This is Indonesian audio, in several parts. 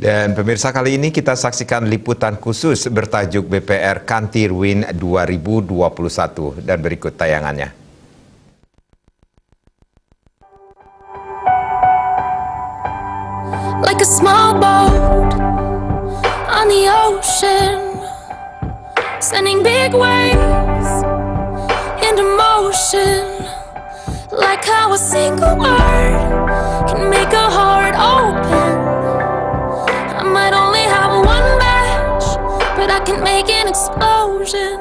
Dan pemirsa, kali ini kita saksikan liputan khusus bertajuk BPR Kantirwin 2021 dan berikut tayangannya. Like a small boat on the ocean, sending big waves into motion. Like how a single word can make a heart open. I might only have one match, but I can make an explosion.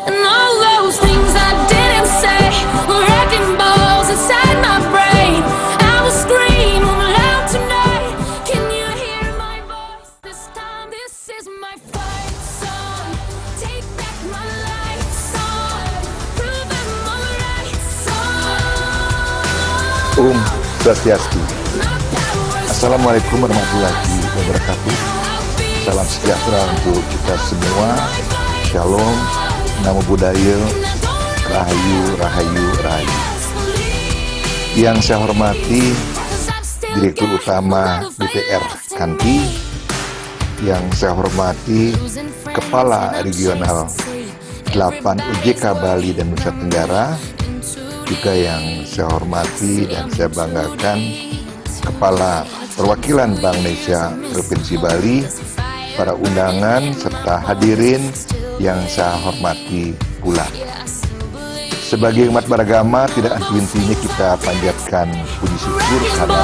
And all those things I didn't say were wrecking balls inside my brain. I will scream loud tonight. Can you hear my voice this time? This is my fight song. Take back my life song. Prove I'm alright song. Swastiastu. Assalamualaikum warahmatullahi wabarakatuh. Salam sejahtera untuk kita semua. Shalom, Namo Buddhaya, Rahayu, Rahayu, Rahayu. Yang saya hormati Direktur Utama BPR Kanti, yang saya hormati Kepala Regional 8 OJK Bali dan Nusa Tenggara, juga yang saya hormati dan saya banggakan Kepala Perwakilan Bank Indonesia Provinsi Bali, para undangan serta hadirin yang saya hormati pula. Sebagai umat beragama, tidak henti-hentinya kita panjatkan puji syukur kepada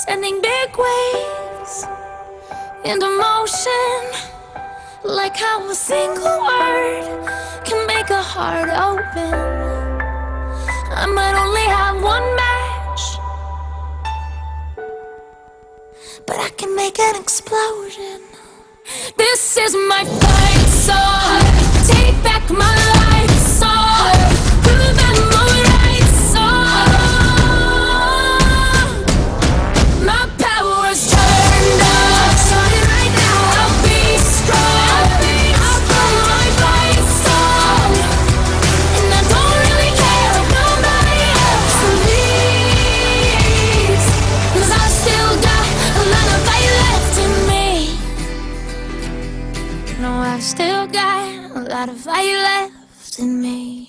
sending big waves into motion. Like how a single word can make a heart open. I might only have one match, but I can make an explosion. This is my fight song. Take back my life song. Prove I'm alright song. My power's turned up. Starting right now, I'll be strong. I'll play my fight song. And I don't really care if nobody else leaves. 'Cause I still got a lot of fight left in me. No, I've still got a lot of fire left in me.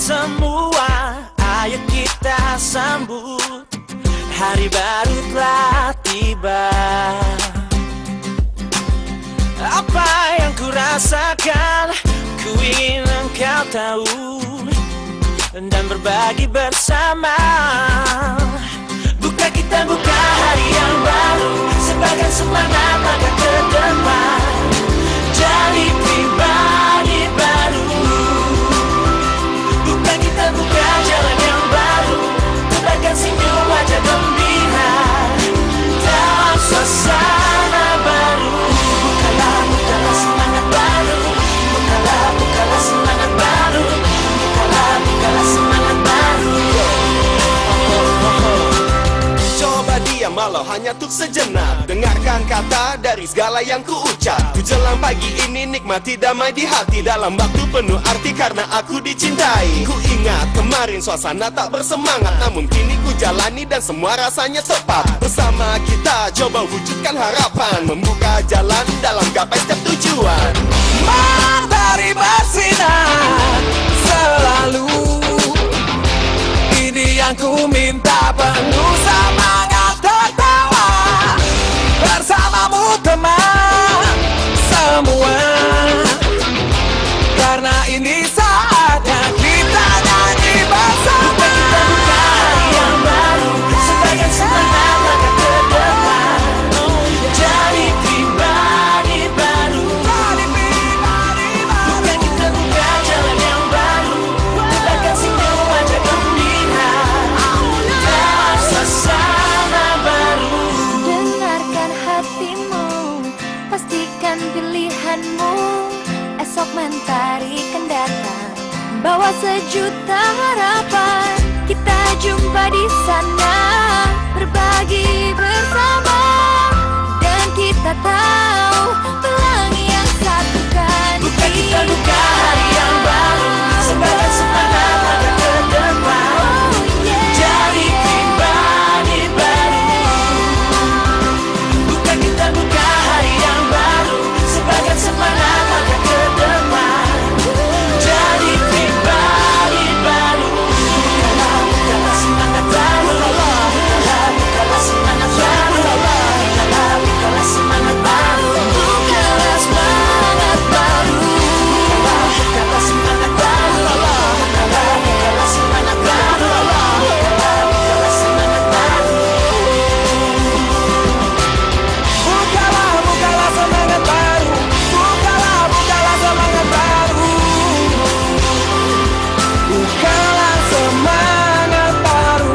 Semua, ayo kita sambut, hari baru telah tiba. Apa yang ku rasakan, ku ingin engkau tahu dan berbagi bersama. Buka kita buka hari yang baru, sebagai semangat langkah ke depan. Jadi pribadi baru. Buka jalan yang baru, tebarkan senyum wajah gembira dalam suasana baru. Bukalah semangat baru. Bukalah semangat baru. Bukalah semangat baru. walau hanya untuk sejenak. Dengarkan kata dari segala yang ku ucap. Ku jelang pagi ini nikmati damai di hati. Dalam waktu penuh arti karena aku dicintai. Ku ingat kemarin suasana tak bersemangat, namun kini ku jalani dan semua rasanya tepat. Bersama kita coba wujudkan harapan, membuka jalan dalam gapai setiap tujuan. Matahari bersinar selalu, ini yang ku minta, penuh semangat tertawa. Bersamamu teman semua, karena ini saatnya kita nyanyi bersama. Buka hari yang baru sebagai semangat langkah ke depan. Jadi pribadi baru, bukan kita buka jalan yang baru, tebarkan sinyal wajah gembira dalam suasana baru. Dengarkan hatimu, pastikan pilihanmu. Esok mentari kan datang, bawa sejuta harapan. Kita jumpa di sana, berbagi bersama, dan kita tahu pelangi yang satukan Bukan kita buka hari yang baru sebagai semangat langkah ke depan. Jadi pribadi baru, bukan kita buka hari yang baru sebagai semangat langkah ke depan. Jadi pribadi baru, bukanlah semangat baru, bukanlah semangat baru, bukanlah semangat baru, bukanlah semangat baru, bukanlah semangat baru, bukanlah semangat baru, bukanlah semangat baru. Bukalah semangat baru, bukalah semangat baru, bukalah semangat baru.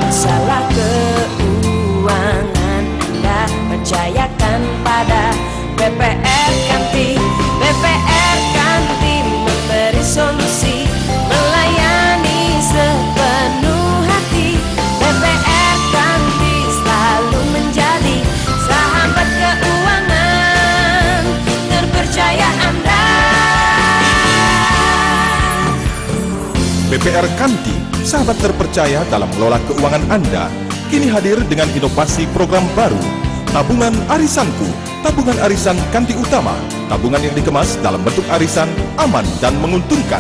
Masalah keuangan Anda percayakan pada BPR Kanti. BPR Kanti memberi solusi, melayani sepenuh hati. BPR Kanti selalu menjadi sahabat keuangan terpercaya Anda. BPR Kanti, sahabat terpercaya dalam mengelola keuangan Anda, kini hadir dengan inovasi program baru, Tabungan Arisanku, tabungan arisan Kanti Utama, tabungan yang dikemas dalam bentuk arisan, aman dan menguntungkan.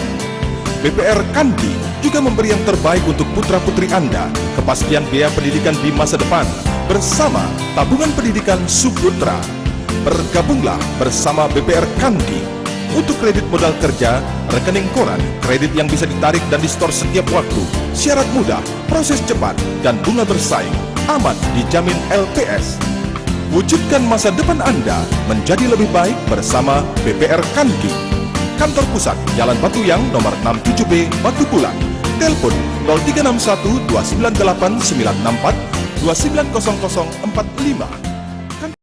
BPR Kanti juga memberi yang terbaik untuk putra-putri Anda, kepastian biaya pendidikan di masa depan, bersama tabungan pendidikan Suputra. Bergabunglah bersama BPR Kanti untuk kredit modal kerja, rekening koran, kredit yang bisa ditarik dan disetor setiap waktu, syarat mudah, proses cepat, dan bunga bersaing, aman dijamin LPS. Wujudkan masa depan Anda menjadi lebih baik bersama BPR Kanti. Kantor Pusat, Jalan Batuyang, nomor 67B, Batu Pulang. Telepon 0361 298 964 290045.